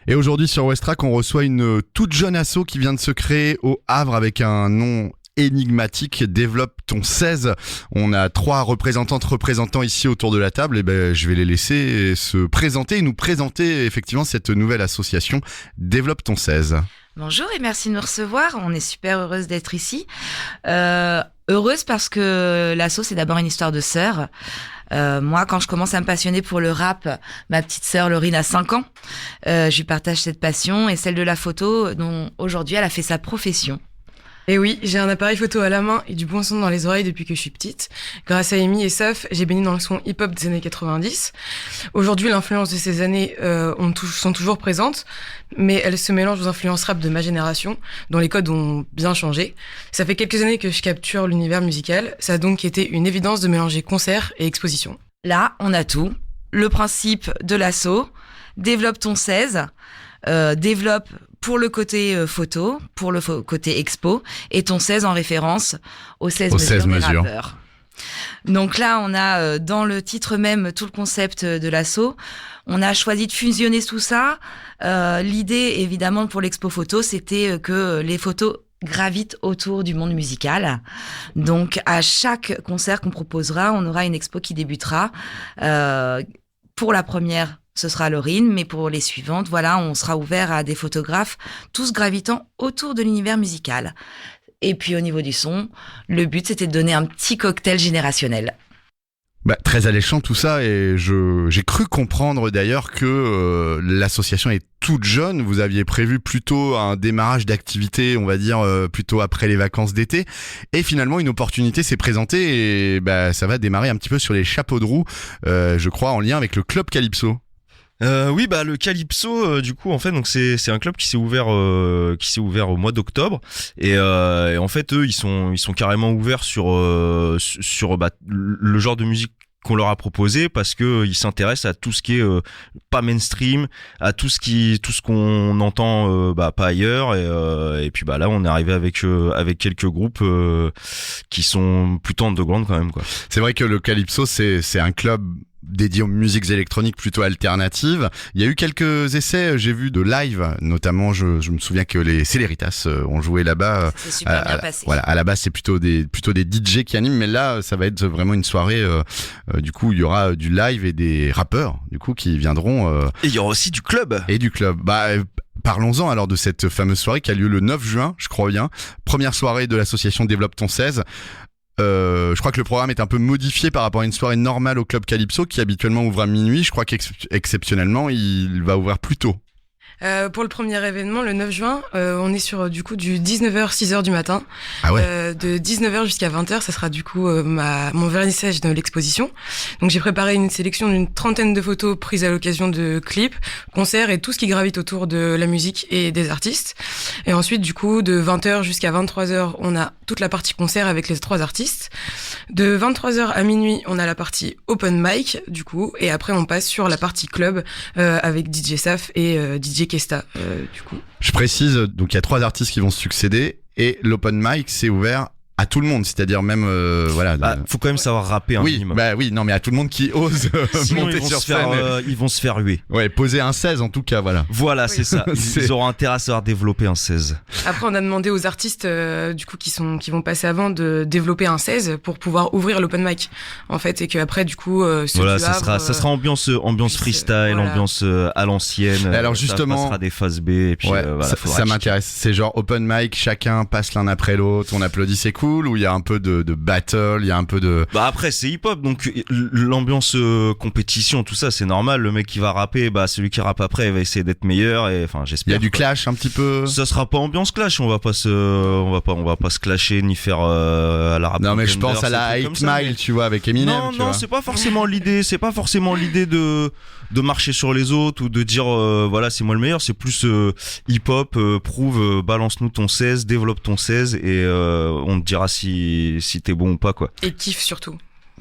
Et aujourd'hui sur Westrack, on reçoit une toute jeune asso qui vient de se créer au Havre avec un nom énigmatique, Développe ton 16. On a 3 représentants ici autour de la table, et je vais les laisser se présenter et nous présenter effectivement cette nouvelle association Développe ton 16. Bonjour et merci de nous recevoir. On est super heureuse d'être ici. Heureuse parce que l'asso, c'est d'abord une histoire de sœurs. Moi, quand je commence à me passionner pour le rap, ma petite sœur Laurine a 5 ans. Je lui partage cette passion et celle de la photo, dont aujourd'hui elle a fait sa profession. Et oui, j'ai un appareil photo à la main et du bon son dans les oreilles depuis que je suis petite. Grâce à Amy et Saf, j'ai baigné dans le son hip-hop des années 90. Aujourd'hui, l'influence de ces années sont toujours présentes, mais elles se mélangent aux influences rap de ma génération, dont les codes ont bien changé. Ça fait quelques années que je capture l'univers musical, ça a donc été une évidence de mélanger concert et exposition. Là, on a tout. Le principe de l'asso, Développe ton 16, développe pour le côté photo, pour le côté expo, et ton 16 en référence aux 16 mesures des rappeurs. Donc là, on a dans le titre même tout le concept de l'asso. On a choisi de fusionner tout ça. L'idée, évidemment, pour l'expo photo, c'était que les photos gravitent autour du monde musical. Donc, à chaque concert qu'on proposera, on aura une expo qui débutera. Pour la première, ce sera Laurine, mais pour les suivantes, voilà, on sera ouvert à des photographes, tous gravitant autour de l'univers musical. Et puis au niveau du son, le but c'était de donner un petit cocktail générationnel. Très alléchant tout ça, et j'ai cru comprendre d'ailleurs que l'association est toute jeune. Vous aviez prévu plutôt un démarrage d'activité, on va dire, plutôt après les vacances d'été. Et finalement, une opportunité s'est présentée et ça va démarrer un petit peu sur les chapeaux de roue, je crois, en lien avec le Club Calypso. Oui, le Calypso, du coup, en fait, donc c'est un club qui s'est ouvert au mois d'octobre, et en fait, eux, ils sont carrément ouverts sur le genre de musique qu'on leur a proposé, parce que ils s'intéressent à tout ce qui est pas mainstream, à tout ce qu'on entend pas ailleurs, et puis là on est arrivé avec quelques groupes qui sont plutôt underground quand même, quoi. C'est vrai que le Calypso c'est un club dédié aux musiques électroniques plutôt alternatives. Il y a eu quelques essais, j'ai vu de live, notamment je me souviens que les Céléritas ont joué là-bas. C'est super bien passé. Voilà, à la base c'est plutôt des DJ qui animent, mais là ça va être vraiment une soirée du coup il y aura du live et des rappeurs du coup qui viendront. Et il y aura aussi du club. Et du club. Parlons-en alors de cette fameuse soirée qui a lieu le 9 juin, je crois bien. Première soirée de l'association Développe ton 16. Je crois que le programme est un peu modifié par rapport à une soirée normale au Club Calypso qui habituellement ouvre à minuit. Je crois qu'exceptionnellement, il va ouvrir plus tôt. Pour le premier événement, le 9 juin, on est sur du 19h, 6h du matin. Ah ouais. De 19h jusqu'à 20h, ça sera du coup mon vernissage de l'exposition. Donc j'ai préparé une sélection d'une 30aine de photos prises à l'occasion de clips, concerts et tout ce qui gravite autour de la musique et des artistes. Et ensuite, du coup, de 20h jusqu'à 23h, on a toute la partie concert avec les 3 artistes. De 23h à minuit, on a la partie open mic, du coup, et après on passe sur la partie club avec DJ Saf et DJ Kesta, du coup. Je précise, donc il y a 3 artistes qui vont se succéder et l'open mic c'est ouvert à tout le monde, c'est-à-dire même faut quand même savoir rapper un minimum. Oui, non mais à tout le monde qui ose monter sur scène. Ils vont se faire huer. Ouais, poser un 16 en tout cas, voilà. Voilà, oui. C'est ça. Ils auront intérêt à savoir développer un 16. Après on a demandé aux artistes du coup qui vont passer avant de développer un 16 pour pouvoir ouvrir l'open mic en fait, et que après du coup ça sera ambiance freestyle, voilà. Ambiance à l'ancienne. Alors justement, ça sera des phases B et puis ça m'intéresse. C'est genre open mic, chacun passe l'un après l'autre, on applaudit, c'est cool, où il y a un peu de battle, il y a un peu de... après c'est hip-hop, donc l'ambiance compétition, tout ça c'est normal. Le mec qui va rapper, celui qui rappe après il va essayer d'être meilleur, et enfin j'espère. Il y a du clash un petit peu. Ça sera pas ambiance clash, on va pas se clasher ni faire à la rap. Non mais je pense à la 8 Mile, tu vois, avec Eminem. Non, c'est pas forcément l'idée, de marcher sur les autres ou de dire c'est moi le meilleur. C'est plus hip-hop, prouve, balance-nous ton 16, développe ton 16, et on te dira si t'es bon ou pas, quoi. Et kiffe surtout.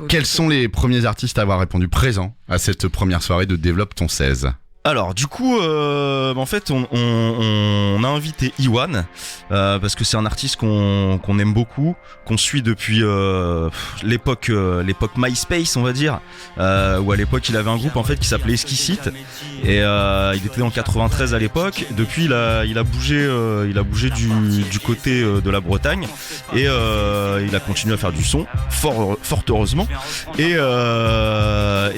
Quels sont les premiers artistes à avoir répondu présent à cette première soirée de Développe ton 16 ? Alors du coup, en fait, on a invité Iwan parce que c'est un artiste qu'on aime beaucoup, qu'on suit depuis l'époque MySpace, on va dire, où à l'époque il avait un groupe en fait qui s'appelait Esquisite et il était en 93 à l'époque. Depuis il a bougé du côté de la Bretagne et il a continué à faire du son, fort heureusement. Et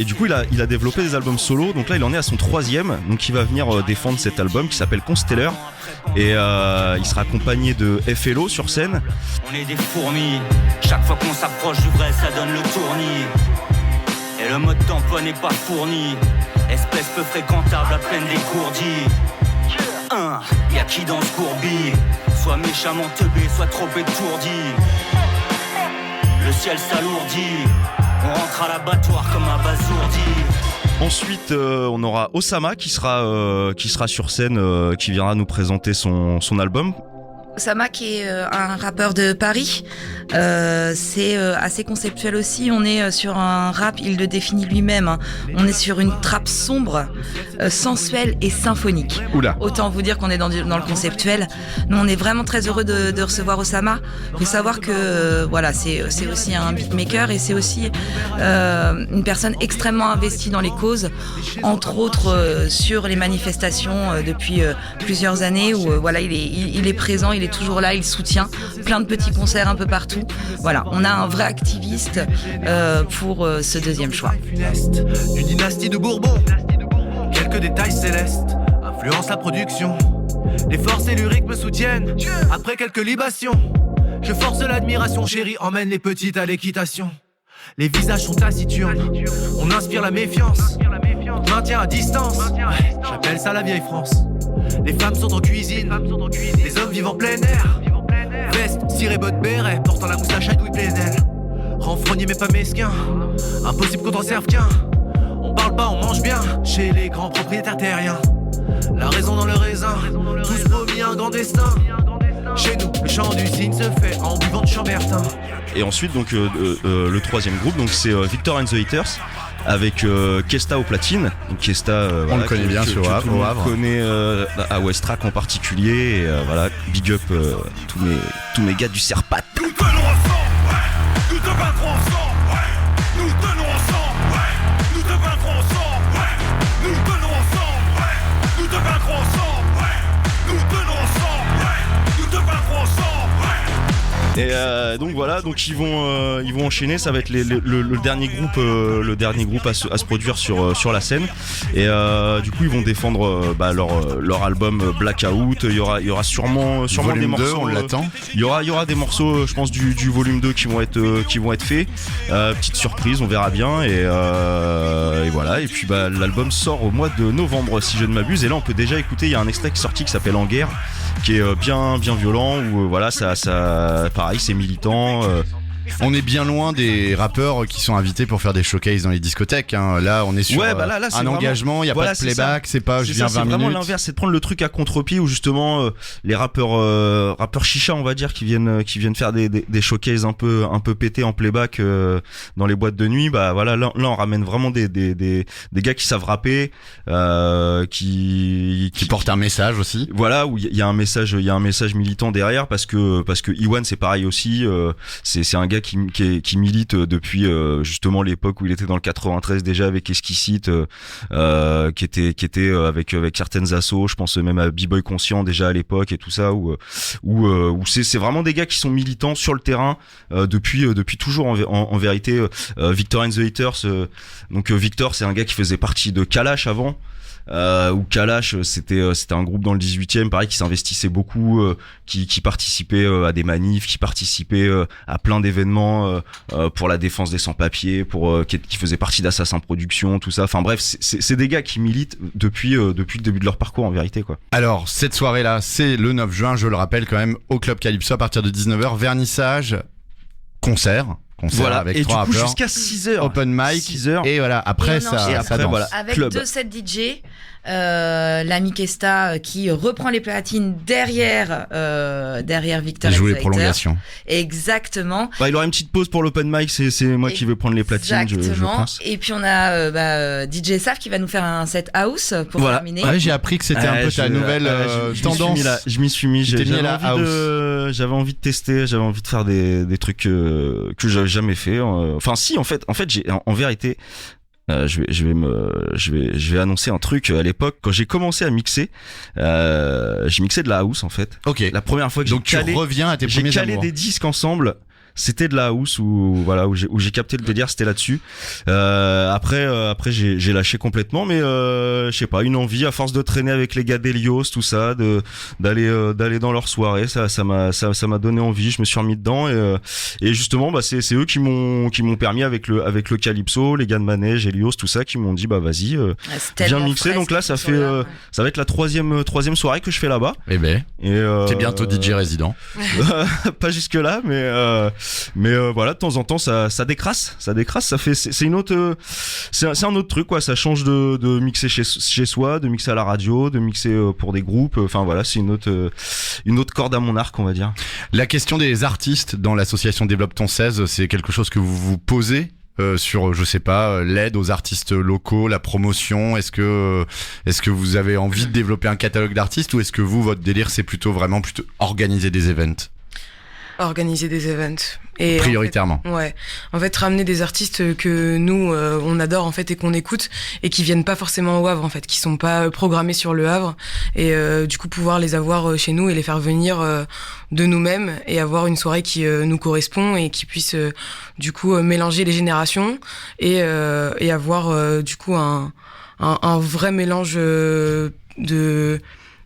du coup il a développé des albums solo. Donc là il en est à son 3e. Donc il va venir défendre cet album qui s'appelle Constellar et il sera accompagné de FLO sur scène. On est des fourmis, chaque fois qu'on s'approche du vrai ça donne le tournis. Et le mode d'emploi n'est pas fourni, espèce peu fréquentable à peine dégourdie. Y'a qui dans ce courbi, soit méchamment teubé, soit trop étourdi. Le ciel s'alourdit, on rentre à l'abattoir comme un basourdi. Ensuite, on aura Osama qui sera sur scène, qui viendra nous présenter son album. Osama qui est un rappeur de Paris, c'est assez conceptuel aussi. On est sur un rap, il le définit lui-même, hein. On est sur une trappe sombre, sensuelle et symphonique. Oula. Autant vous dire qu'on est dans le conceptuel. Nous on est vraiment très heureux de recevoir Osama. Il faut savoir que voilà, c'est aussi un beatmaker et c'est aussi une personne extrêmement investie dans les causes, entre autres sur les manifestations depuis plusieurs années où voilà, il est présent, il est toujours là, il soutient plein de petits concerts un peu partout. Voilà, on a un vrai activiste pour ce deuxième choix. D'une dynastie de Bourbon, quelques détails célestes influencent la production. Les forces et lyriques me soutiennent après quelques libations. Je force l'admiration, chérie, emmène les petites à l'équitation. Les visages sont taciturnes, on inspire la méfiance, maintien à distance, ouais, j'appelle ça la vieille France. Les femmes sont en cuisine, les hommes vivent en plein air. Veste, ciré, bottes, béret, portant la moustache à douille plénelle. Renfrogné mais pas mesquin, impossible qu'on t'en serve qu'un. On parle pas, on mange bien, chez les grands propriétaires terriens. La raison dans le raisin, tous promis un grand destin. Chez nous, le chant du cygne se fait en buvant du Chambertin. Et ensuite, donc le troisième groupe, donc c'est Victor and the Haters avec Kesta au platine. Donc Kesta, on voilà, le connaît bien sur Havre. On connaît à Westrack en particulier. Et voilà, big up tous mes gars du Serpat. Nous tenons ensemble, ouais. Nous te vaincrons ensemble, ouais. Nous tenons ensemble, ouais. Nous te vaincrons ensemble, ouais. Nous tenons ensemble, ouais. Nous te vaincrons ensemble, ouais. Nous tenons ensemble, ouais. Nous te vaincrons ensemble, ouais. Et donc voilà, donc ils vont enchaîner. Ça va être le dernier groupe à se produire sur la scène. Et du coup ils vont défendre leur album Blackout. Il y aura sûrement Volume des morceaux. 2, on l'attend. Il y aura des morceaux, je pense, du volume 2 qui vont être faits. Petite surprise, on verra bien. Et voilà. Et puis l'album sort au mois de novembre si je ne m'abuse. Et là on peut déjà écouter. Il y a un extrait qui est sorti qui s'appelle En Guerre, qui est bien violent. Où voilà, ça pareil, c'est militant. On est bien loin des rappeurs qui sont invités pour faire des showcases dans les discothèques, hein. Là on est sur là, c'est un vraiment engagement, il n'y a pas de playback, c'est pas je viens 20 c'est vraiment minutes. l'inverse, c'est de prendre le truc à contre-pied où justement les rappeurs chicha, on va dire, qui viennent faire des showcases un peu pétés en playback dans les boîtes de nuit. Bah voilà, là on ramène vraiment des gars qui savent rapper, qui portent un message aussi. Voilà, où il y a un message militant derrière, parce que Iwan c'est pareil aussi, c'est un gars qui milite depuis justement l'époque où il était dans le 93 déjà avec Esquisite, qui était avec certaines assos, je pense même à B-Boy Conscient déjà à l'époque et tout ça, où c'est vraiment des gars qui sont militants sur le terrain depuis toujours en vérité. Victor and the Haters, donc Victor c'est un gars qui faisait partie de Kalash avant. Où Kalash c'était un groupe dans le 18e pareil qui s'investissait beaucoup, qui participait à des manifs, qui participait à plein d'événements pour la défense des sans-papiers, qui faisait partie d'Assassin Production, tout ça. Enfin bref, c'est des gars qui militent depuis le début de leur parcours en vérité, quoi. Alors cette soirée là, c'est le 9 juin, je le rappelle quand même, au Club Calypso à partir de 19h, vernissage, concert. concert Voilà, avec et 3 du coup rappeurs, jusqu'à 6h. open mic, 6h. et voilà, après Et on ça, enchaîne. Et ça après, danse. voilà. Avec Club. 2 sets DJ, l'ami Kesta qui reprend les platines derrière Victor Il joue les Excited. prolongations. Exactement. Bah, il aura une petite pause pour l'open mic, c'est moi qui vais prendre les platines, je Exactement. pense. Et puis on a DJ Saf qui va nous faire un set house pour Voilà. terminer. Ouais, j'ai appris que c'était un peu ta nouvelle tendance. Je m'y suis mis. Tu t'es mis à J'avais la j'avais envie de tester, j'avais envie de faire des trucs que j'avais jamais fait. Enfin, si, en fait, en vérité, je vais annoncer un truc. À l'époque, quand j'ai commencé à mixer, j'ai mixé de la house en fait. Ok. La première fois que Donc tu reviens à tes j'ai premiers calé amours. des disques ensemble. C'était de la house où j'ai capté le délire, c'était là-dessus. Après j'ai lâché complètement, mais je sais pas, une envie à force de traîner avec les gars d'Helios, tout ça, d'aller dans leurs soirées, ça m'a donné envie. Je me suis remis dedans et justement c'est eux qui m'ont permis avec le Calypso, les gars de Manège, Helios, tout ça, qui m'ont dit vas-y, C'est viens tellement mixer. frais, Donc là cette ça chanson-là. va être la troisième soirée que je fais là-bas. Eh ben, Et t'es bientôt DJ résident. pas jusque là, mais voilà, de temps en temps ça décrasse, ça fait c'est une autre c'est un autre truc quoi, ça change de mixer chez soi, de mixer à la radio, de mixer pour des groupes, enfin voilà, c'est une autre corde à mon arc, on va dire. La question des artistes dans l'association Développe ton 16, c'est quelque chose que vous vous posez sur, je sais pas, l'aide aux artistes locaux, la promotion. Est-ce que vous avez envie de développer un catalogue d'artistes, ou est-ce que votre délire c'est plutôt organiser des events? Organiser des events. Et Prioritairement. En fait, ramener des artistes que nous on adore en fait et qu'on écoute et qui viennent pas forcément au Havre en fait, qui sont pas programmés sur le Havre, et du coup pouvoir les avoir chez nous et les faire venir de nous-mêmes et avoir une soirée qui nous correspond et qui puisse du coup mélanger les générations et avoir du coup un vrai mélange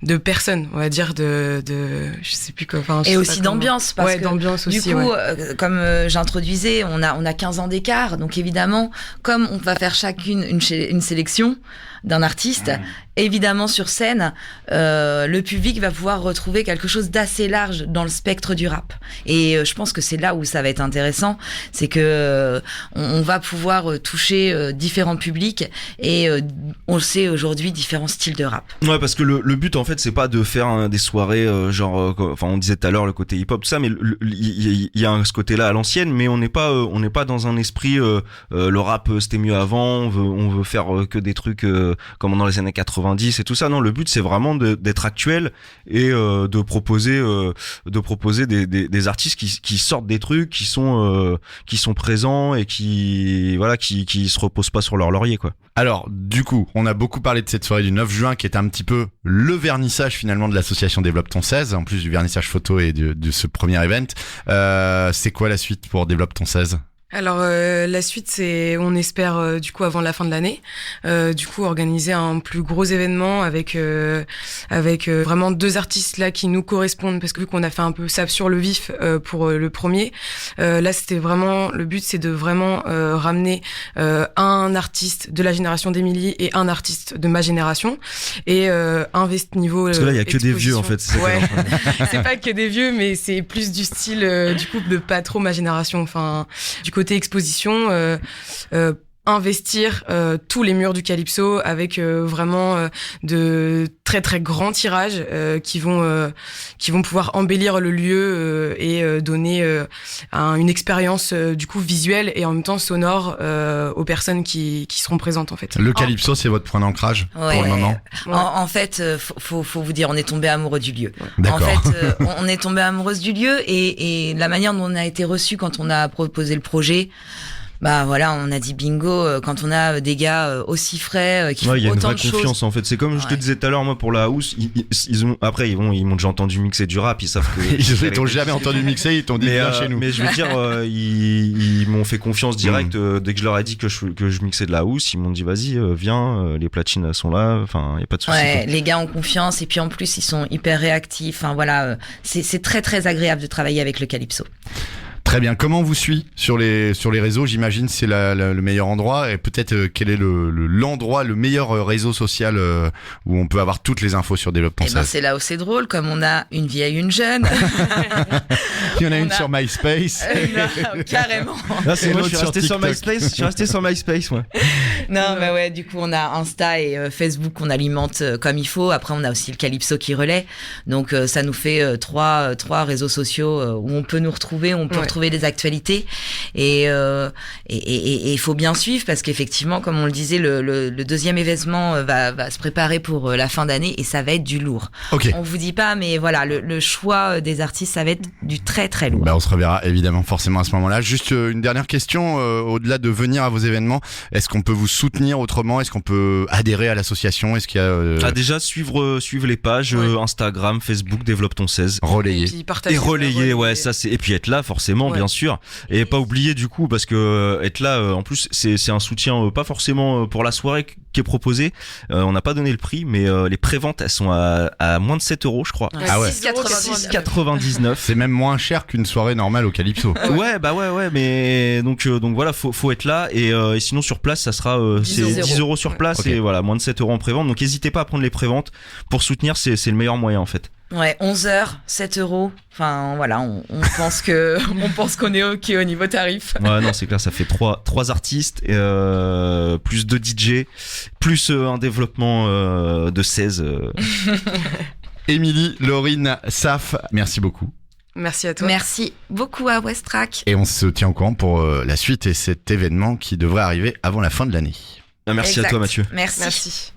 de personnes, on va dire, de je sais plus quoi, enfin, Et aussi d'ambiance, parce que d'ambiance du aussi, coup, comme j'introduisais, on a 15 ans d'écart, donc évidemment, comme on va faire chacune une sélection d'un artiste, évidemment sur scène, le public va pouvoir retrouver quelque chose d'assez large dans le spectre du rap. Et je pense que c'est là où ça va être intéressant, c'est que on va pouvoir toucher différents publics et on le sait aujourd'hui, différents styles de rap. Ouais, parce que le but en fait c'est pas de faire des soirées genre enfin on disait tout à l'heure le côté hip-hop tout ça, mais il y a ce côté-là à l'ancienne, mais on n'est pas dans un esprit le rap c'était mieux avant, on veut faire que des trucs comme dans les années 90 et tout ça. Non, le but c'est vraiment d'être actuel et de proposer des artistes qui sortent des trucs, qui sont présents et qui se reposent pas sur leur laurier quoi. Alors, du coup, on a beaucoup parlé de cette soirée du 9 juin qui est un petit peu le vernissage finalement de l'association Développe ton 16, en plus du vernissage photo et de ce premier event. C'est quoi la suite pour Développe ton 16 ? Alors la suite, c'est, on espère du coup avant la fin de l'année, du coup organiser un plus gros événement avec vraiment 2 artistes là qui nous correspondent, parce que vu qu'on a fait un peu ça sur le vif pour le premier, là c'était vraiment le but, c'est de vraiment ramener un artiste de la génération d'Émilie et un artiste de ma génération et niveau parce que là il y a que des vieux en fait. C'est ouais. C'est pas que des vieux, mais c'est plus du style du coup de pas trop ma génération, enfin du côté exposition, investir tous les murs du Calypso avec vraiment de très très grands tirages qui vont pouvoir embellir le lieu et donner une expérience du coup visuelle et en même temps sonore aux personnes qui seront présentes en fait. Le Calypso, c'est votre point d'ancrage pour le moment. En fait, faut vous dire, on est tombé amoureux du lieu. D'accord. En fait, on est tombé amoureuse du lieu et la manière dont on a été reçu quand on a proposé le projet. Bah voilà, on a dit bingo quand on a des gars aussi frais qui font il y a une autant vraie de choses. confiance en fait. C'est comme je te disais tout à l'heure, moi pour la house, ils m'ont déjà entendu mixer du rap, ils savent que Ils t'ont jamais entendu mixer, ils t'ont dit viens chez nous. Mais je veux dire, ils m'ont fait confiance direct dès que je leur ai dit que je mixais de la house, ils m'ont dit vas-y viens, les platines sont là, enfin y a pas de souci. Ouais, les gars ont confiance et puis en plus ils sont hyper réactifs. Enfin voilà, c'est très très agréable de travailler avec le Calypso. Très bien. Comment on vous suit sur les réseaux? J'imagine c'est le meilleur endroit. Et peut-être quel est l'endroit, le meilleur réseau social où on peut avoir toutes les infos sur Développe ton Eh ben, sales. c'est là où c'est drôle, comme on a une vieille, une jeune. Il y en a on une a- sur MySpace. Carrément. Là, c'est Et moi, l'autre je suis resté sur TikTok. MySpace. Je suis resté sur MySpace, moi. Non, mais ouais, du coup, on a Insta et Facebook qu'on alimente comme il faut. Après, on a aussi le Calypso qui relaie. Donc, ça nous fait trois réseaux sociaux où on peut nous retrouver, où on peut retrouver des actualités. Et il faut bien suivre parce qu'effectivement, comme on le disait, le deuxième événement va se préparer pour la fin d'année et ça va être du lourd. Ok. On vous dit pas, mais voilà, le choix des artistes, ça va être du très très lourd. Bah, on se reverra évidemment forcément à ce moment-là. Juste une dernière question, au-delà de venir à vos événements, est-ce qu'on peut vous soutenir autrement? Est-ce qu'on peut adhérer à l'association? Est-ce qu'il y a Déjà, suivre les pages Instagram, Facebook, Développe ton 16. relayé? Et puis partager, Et relayer, ouais, ça c'est. Et puis être là, forcément, Ouais. bien sûr. Et pas oublier du coup, parce que être là, en plus, c'est un soutien pas forcément pour la soirée qui est proposé. On n'a pas donné le prix, mais les préventes, elles sont à moins de 7 euros, je crois. Ah ouais. 6,99. C'est même moins cher qu'une soirée normale au Calypso. Ouais, bah ouais, mais donc voilà, faut être là et sinon sur place, ça sera 10 euros sur place Ok. et voilà, moins de 7 euros en prévente. Donc n'hésitez pas à prendre les préventes pour soutenir, c'est le meilleur moyen en fait. Ouais, 11 heures, 7 euros. Enfin, voilà, on pense qu'on est OK au niveau tarif. Ouais, non, c'est clair, ça fait trois artistes, plus 2 DJ, plus un développement de 16. Émilie, Laurine, Saf, merci beaucoup. Merci à toi. Merci beaucoup à Westrack. Et on se tient au courant pour la suite et cet événement qui devrait arriver avant la fin de l'année. Merci à Exact. toi, Mathieu. Merci. Merci.